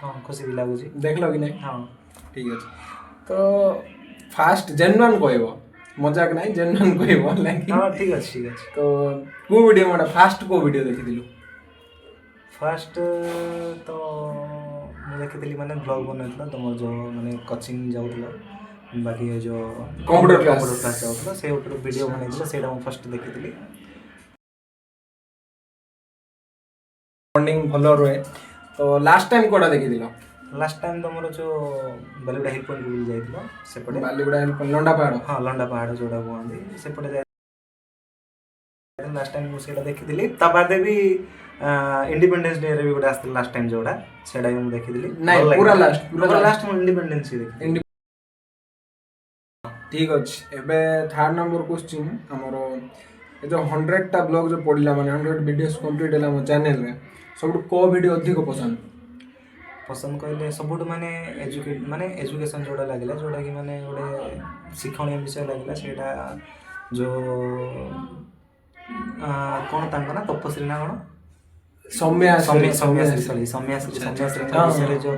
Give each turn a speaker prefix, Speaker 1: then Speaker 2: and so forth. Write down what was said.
Speaker 1: हाँ खुशी भी लगुच
Speaker 2: देख लो कि नहीं
Speaker 1: हाँ
Speaker 2: ठीक अच्छे तो फास्ट जेन्युइन कहब मजाक नहीं जेन्युइन कहब लाइक
Speaker 1: हाँ ठीक अच्छे ठीक अच्छे
Speaker 2: तो को वीडियो मोटा फास्ट को वीडियो देखिलु
Speaker 1: फास्ट तो ମୁଁ ଦେଖିଥିଲି ମାନେ ବ୍ଲଗ୍ ବନାଉଥିଲା ତୁମର ଯେଉଁ ମାନେ କୋଚିଂ ଯାଉଥିଲା ବାକି ଏ ଯେଉଁ
Speaker 2: कंप्यूटर क्लास
Speaker 1: କ୍ଲାସ୍ ଯାଉଥିଲା ସେ ଉପରେ ଭିଡ଼ିଓ ବନେଇଥିଲା ସେଇଟା ମୁଁ ଫାଷ୍ଟ ଦେଖିଥିଲି
Speaker 2: बॉन्डिंग भल रहे तो लास्ट टाइम कोड़ा देखिदिलो
Speaker 1: ଲାଷ୍ଟ ଟାଇମ୍ ତୁମର ଯେଉଁ ବାଲିଗୁଡ଼ା ହିଲ୍ ପଏଣ୍ଟ ବୁଲି ଯାଇଥିଲ ସେପଟେ
Speaker 2: बालीगुड़ा लंडा पहाड़
Speaker 1: ହଁ ଲଣ୍ଡା ପାହାଡ଼ ଯେଉଁଟା କୁହନ୍ତି ସେପଟେ ଯାଇ ଲାଷ୍ଟ ଟାଇମ୍ ମୁଁ ସେଇଟା ଦେଖିଥିଲି ତା ବାଦେ ବି ଇଣ୍ଡିପେଣ୍ଡେନ୍ସ ଡେରେ ବି ଗୋଟେ ଆସିଥିଲା ଲାଷ୍ଟ ଟାଇମ୍ ଯେଉଁଟା ସେଇଟା ବି ମୁଁ ଦେଖିଥିଲି
Speaker 2: नहीं पूरा लास्ट
Speaker 1: ପୁରା ଲାଷ୍ଟ ମୁଁ ଇଣ୍ଡିପେଣ୍ଡେନ୍ସ ହିଁ ଦେଖିଥିଲି
Speaker 2: ठीक अच्छे एबे थर्ड नंबर क्वेश्चन हमर ए जो 100टा ब्लॉग जो पड़िला माने 100 वीडियोस कंप्लीट होला हमर चैनल रे सबटु को वीडियो अधिक पसंद
Speaker 1: पसंद कहले सबुठ माने एजुकेशन जोड़ा लगे जोटा कि माने गोटे शिक्षणीय विषय लगे सेटा जो कौन तांका ना तपस्वी ना कौन
Speaker 2: सौम्या
Speaker 1: सौम्याश्री विषय जो